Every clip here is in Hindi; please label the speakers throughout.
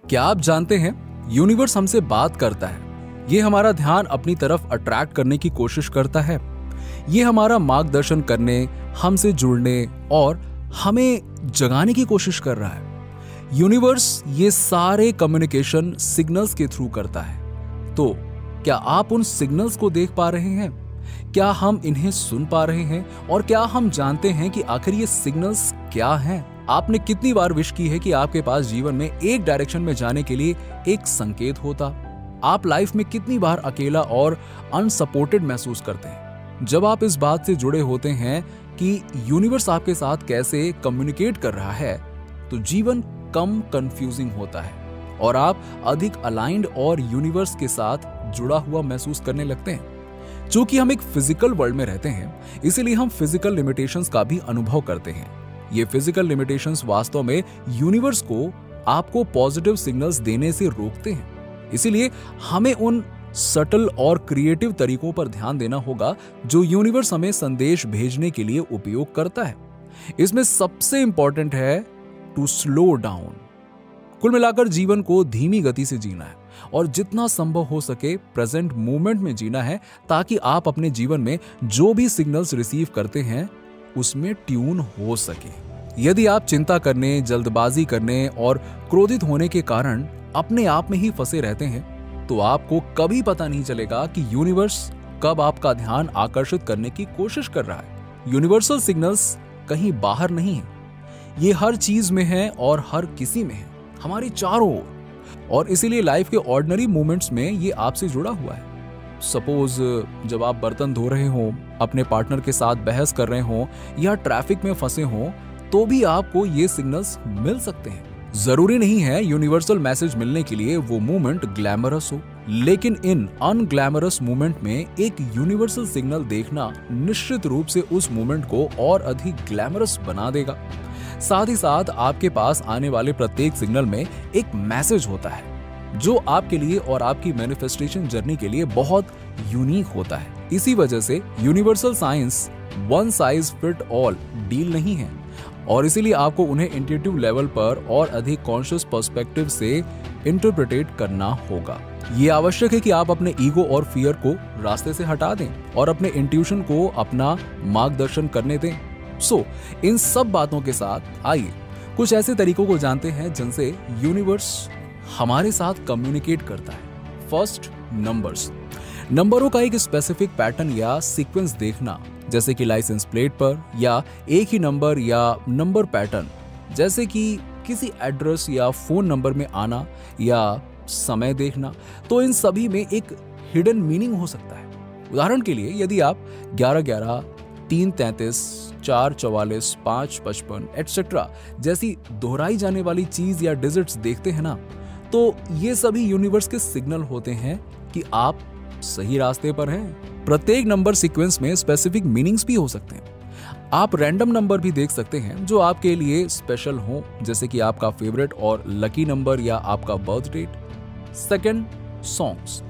Speaker 1: क्या आप जानते हैं, यूनिवर्स हमसे बात करता है। ये हमारा ध्यान अपनी तरफ अट्रैक्ट करने की कोशिश करता है। ये हमारा मार्गदर्शन करने, हमसे जुड़ने और हमें जगाने की कोशिश कर रहा है। यूनिवर्स ये सारे कम्युनिकेशन सिग्नल्स के थ्रू करता है। तो क्या आप उन सिग्नल्स को देख पा रहे हैं? क्या हम इन्हें सुन पा रहे हैं? और क्या हम जानते हैं कि आखिर ये सिग्नल्स क्या हैं? आपने कितनी बार विश की है कि आपके पास जीवन में एक डायरेक्शन में जाने के लिए एक संकेत होता? आप लाइफ में कितनी बार अकेला और अनसपोर्टेड महसूस करते हैं? जब आप इस बात से जुड़े होते हैं कि यूनिवर्स आपके साथ कैसे कम्युनिकेट कर रहा है, तो जीवन कम कंफ्यूजिंग होता है और आप अधिक अलाइंड और यूनिवर्स के साथ जुड़ा हुआ महसूस करने लगते हैं। चूंकि हम एक फिजिकल वर्ल्ड में रहते हैं, इसीलिए हम फिजिकल लिमिटेशंस का भी अनुभव करते हैं। ये फिजिकल लिमिटेशंस वास्तव में यूनिवर्स को आपको पॉजिटिव सिग्नल्स देने से रोकते हैं। इसीलिए हमें उन सटल और क्रिएटिव तरीकों पर ध्यान देना होगा जो यूनिवर्स हमें संदेश भेजने के लिए उपयोग करता है। इसमें सबसे इंपॉर्टेंट है टू स्लो डाउन। कुल मिलाकर जीवन को धीमी गति से जीना है और जितना संभव हो सके प्रेजेंट मोमेंट में जीना है, ताकि आप अपने जीवन में जो भी सिग्नल्स रिसीव करते हैं उसमें ट्यून हो सके। यदि आप चिंता करने, जल्दबाजी करने और क्रोधित होने के कारण अपने आप में ही फंसे रहते हैं, तो आपको कभी पता नहीं चलेगा कि यूनिवर्स कब आपका ध्यान आकर्षित करने की कोशिश कर रहा है। यूनिवर्सल सिग्नल्स कहीं बाहर नहीं है, ये हर चीज में है और हर किसी में है, हमारी चारों ओर। और इसीलिए लाइफ के ऑर्डिनरी मोमेंट्स में ये आपसे जुड़ा हुआ है। सपोज जब आप बर्तन धो रहे हो, अपने पार्टनर के साथ बहस कर रहे हो या ट्रैफिक में फंसे हो, तो भी आपको ये सिग्नल्स मिल सकते हैं। जरूरी नहीं है यूनिवर्सल मैसेज मिलने के लिए वो मोमेंट ग्लैमरस हो, लेकिन इन अनग्लैमरस मोमेंट में एक यूनिवर्सल सिग्नल देखना निश्चित रूप से उस मोमेंट को और अधिक ग्लैमरस बना देगा। साथ ही साथ आपके पास आने वाले प्रत्येक सिग्नल में एक मैसेज होता है जो आपके लिए और आपकी मैनिफेस्टेशन जर्नी के लिए बहुत यूनिक होता है। इसी वजह से universal science one size fit all deal नहीं है और इसीलिए आपको उन्हें इंट्यूटिव लेवल पर और अधिक कॉन्शियस पर्सपेक्टिव से इंटरप्रिटेट करना होगा। ये आवश्यक है कि आप अपने ईगो और फियर को रास्ते से हटा दें और अपने इंट्यूशन को अपना मार्गदर्शन करने दें। इन सब बातों के साथ आइए कुछ ऐसे तरीकों को जानते हैं जिनसे यूनिवर्स हमारे साथ कम्युनिकेट करता है। First, numbers. नंबरों का एक स्पेसिफिक पैटर्न या सीक्वेंस देखना, जैसे कि लाइसेंस प्लेट पर, या एक ही नंबर या नंबर पैटर्न जैसे कि किसी एड्रेस या फोन नंबर में आना या समय देखना, तो इन सभी में एक हिडन मीनिंग हो सकता है। उदाहरण के लिए, यदि आप 11-11, 3-33, 4-44, 5-55 एटसेट्रा जैसी दोहराई जाने वाली चीज या डिजिट्स देखते हैं ना, तो ये सभी यूनिवर्स के सिग्नल होते हैं कि आप सही रास्ते पर हैं। प्रत्येक नंबर सीक्वेंस में स्पेसिफिक मीनिंग्स भी हो सकते हैं। आप रैंडम नंबर भी देख सकते हैं जो आपके लिए स्पेशल हो, जैसे कि आपका फेवरेट और लकी नंबर या आपका बर्थ डेट। Second, songs.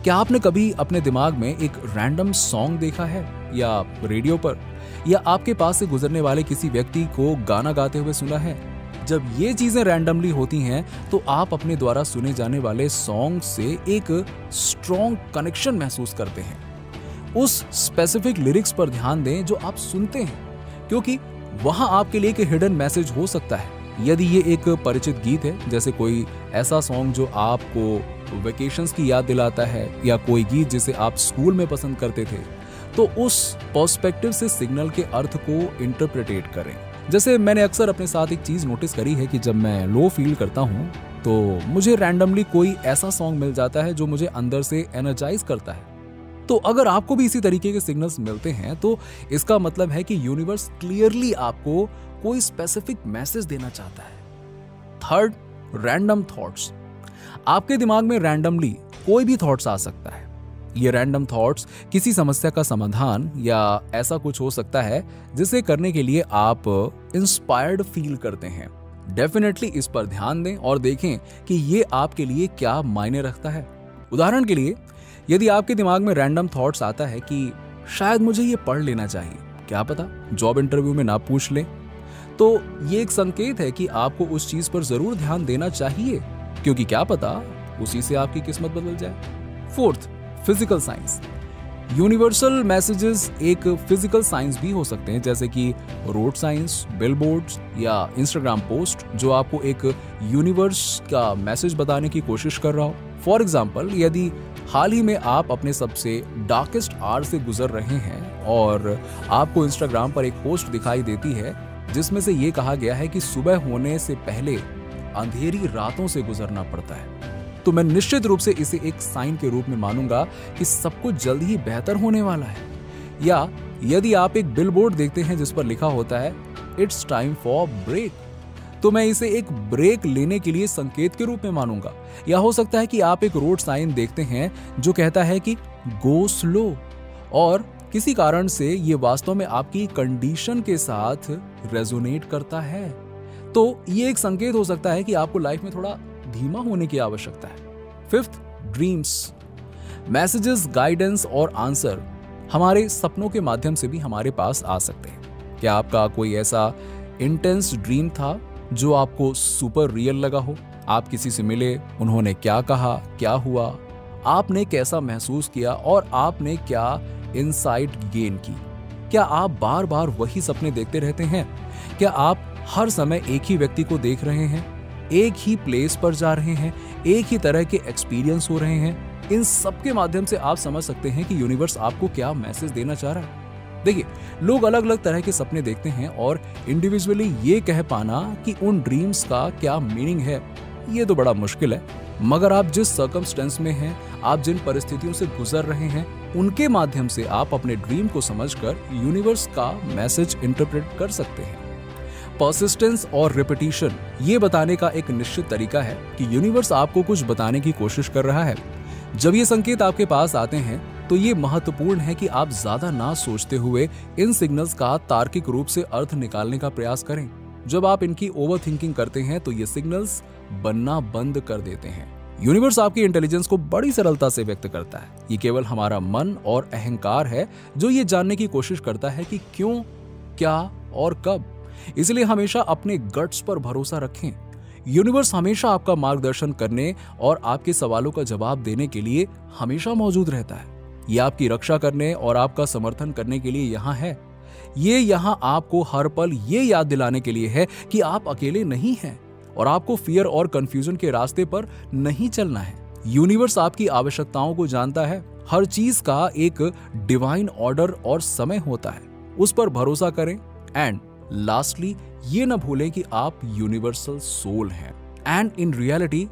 Speaker 1: क्या आपने कभी अपने दिमाग में एक रैंडम सॉन्ग देखा है, या रेडियो पर, या आपके पास से गुजरने वाले किसी व्यक्ति को गाना गाते हुए सुना है? जब ये चीजें रैंडमली होती हैं, तो आप अपने द्वारा सुने जाने वाले सॉन्ग से एक स्ट्रॉन्ग कनेक्शन महसूस करते हैं। उस स्पेसिफिक लिरिक्स पर ध्यान दें जो आप सुनते हैं, क्योंकि वहां आपके लिए एक हिडन मैसेज हो सकता है। यदि ये एक परिचित गीत है, जैसे कोई ऐसा सॉन्ग जो आपको वेकेशंस की याद दिलाता है, या कोई गीत जिसे आप स्कूल में पसंद करते थे, तो उस पर्सपेक्टिव से सिग्नल के अर्थ को इंटरप्रिटेट करें। जैसे मैंने अक्सर अपने साथ एक चीज नोटिस करी है कि जब मैं लो फील करता हूँ, तो मुझे रैंडमली कोई ऐसा सॉन्ग मिल जाता है जो मुझे अंदर से एनर्जाइज करता है। तो अगर आपको भी इसी तरीके के सिग्नल्स मिलते हैं, तो इसका मतलब है कि यूनिवर्स क्लियरली आपको कोई स्पेसिफिक मैसेज देना चाहता है। Third, random thoughts. आपके दिमाग में रैंडमली कोई भी थॉट्स आ सकता है। ये रैंडम थॉट्स किसी समस्या का समाधान या ऐसा कुछ हो सकता है जिसे करने के लिए आप इंस्पायर्ड फील करते हैं। डेफिनेटली इस पर ध्यान दें और देखें कि ये आपके लिए क्या मायने रखता है। उदाहरण के लिए, यदि आपके दिमाग में रैंडम थॉट्स आता है कि शायद मुझे ये पढ़ लेना चाहिए, क्या पता जॉब इंटरव्यू में ना पूछ ले, तो ये एक संकेत है कि आपको उस चीज पर जरूर ध्यान देना चाहिए, क्योंकि क्या पता उसी से आपकी किस्मत बदल जाए। Fourth, physical science. Universal messages एक फिजिकल साइंस भी हो सकते हैं, जैसे कि रोड साइंस, बिलबोर्ड्स या इंस्टाग्राम पोस्ट, जो आपको एक यूनिवर्स का मैसेज बताने की कोशिश कर रहा हो। फॉर एग्जाम्पल, यदि हाल ही में आप अपने सबसे डार्केस्ट आवर से गुजर रहे हैं और आपको इंस्टाग्राम पर एक पोस्ट दिखाई देती है जिसमें से ये कहा गया है कि सुबह होने से पहले अंधेरी रातों से गुजरना पड़ता है, तो मैं निश्चित रूप से इसे एक साइन के रूप में मानूंगा कि सब कुछ जल्द ही बेहतर होने वाला है। या यदि आप एक बिलबोर्ड देखते हैं जिस पर लिखा होता है इट्स टाइम फॉर ब्रेक, तो मैं इसे एक ब्रेक लेने के लिए संकेत के रूप में मानूंगा। या हो सकता है कि आप एक रोड साइन देखते हैं जो कहता है कि गो स्लो, और किसी कारण से ये वास्तव में आपकी कंडीशन के साथ रेजोनेट करता है, तो ये एक संकेत हो सकता है कि आपको लाइफ में थोड़ा धीमा होने की आवश्यकता है। Fifth, dreams. मैसेजेस, गाइडेंस और आंसर हमारे सपनों के माध्यम से भी हमारे पास आ सकते हैं। क्या आपका कोई ऐसा इंटेंस ड्रीम था जो आपको सुपर रियल लगा हो? आप किसी से मिले, उन्होंने क्या कहा, क्या हुआ, आपने कैसा महसूस किया और आपने क्या इनसाइट गेन की? क्या आप बार बार वही सपने देखते रहते हैं? क्या आप हर समय एक ही व्यक्ति को देख रहे हैं, एक ही प्लेस पर जा रहे हैं, एक ही तरह के एक्सपीरियंस हो रहे हैं? इन सब के माध्यम से आप समझ सकते हैं कि यूनिवर्स आपको क्या मैसेज देना चाह रहा है। देखिए, लोग अलग अलग तरह के सपने देखते हैं और इंडिविजुअली ये कह पाना कि उन ड्रीम्स का क्या मीनिंग है, ये तो बड़ा मुश्किल है। मगर आप जिस सर्कमस्टेंस में हैं, आप जिन परिस्थितियों से गुजर रहे हैं, उनके माध्यम से आप अपने ड्रीम को समझकर यूनिवर्स का मैसेज इंटरप्रेट कर सकते हैं। पर्सिस्टेंस और रिपीटिशन ये बताने का एक निश्चित तरीका है कि यूनिवर्स आपको कुछ बताने की कोशिश कर रहा है। जब ये संकेत आपके पास आते हैं तो ये महत्वपूर्ण है कि आप ज्यादा ना सोचते हुए इन सिग्नल्स का तार्किक रूप से अर्थ निकालने का प्रयास करें। जब आप इनकी ओवर थिंकिंग करते हैं तो ये सिग्नल्स बनना बंद कर देते हैं। यूनिवर्स आपकी इंटेलिजेंस को बड़ी सरलता से व्यक्त करता है। ये केवल हमारा मन और अहंकार है जो ये जानने की कोशिश करता है कि क्यों, क्या और कब। इसलिए हमेशा अपने गट्स पर भरोसा रखें। यूनिवर्स हमेशा आपका मार्गदर्शन करने और आपके सवालों का जवाब देने के लिए हमेशा मौजूद रहता है। ये आपकी रक्षा करने और आपका समर्थन करने के लिए यहाँ है। ये यहाँ आपको हर पल ये याद दिलाने के लिए है कि आप अकेले नहीं हैं और आपको फियर और कंफ्यूजन के रास्ते पर नहीं चलना है। यूनिवर्स आपकी आवश्यकताओं को जानता है। हर चीज का एक डिवाइन ऑर्डर और समय होता है, उस पर भरोसा करें। एंड लास्टली, ये न भूलें कि आप यूनिवर्सल सोल हैं एंड इन रियलिटी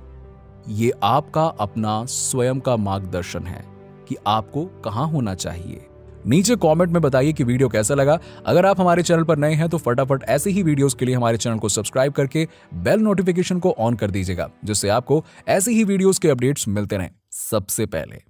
Speaker 1: ये आपका अपना स्वयं का मार्गदर्शन है कि आपको कहां होना चाहिए। नीचे कमेंट में बताइए कि वीडियो कैसा लगा। अगर आप हमारे चैनल पर नए हैं तो फटाफट ऐसे ही वीडियोस के लिए हमारे चैनल को सब्सक्राइब करके बेल नोटिफिकेशन को ऑन कर दीजिएगा, जिससे आपको ऐसे ही वीडियोस के अपडेट्स मिलते रहें सबसे पहले।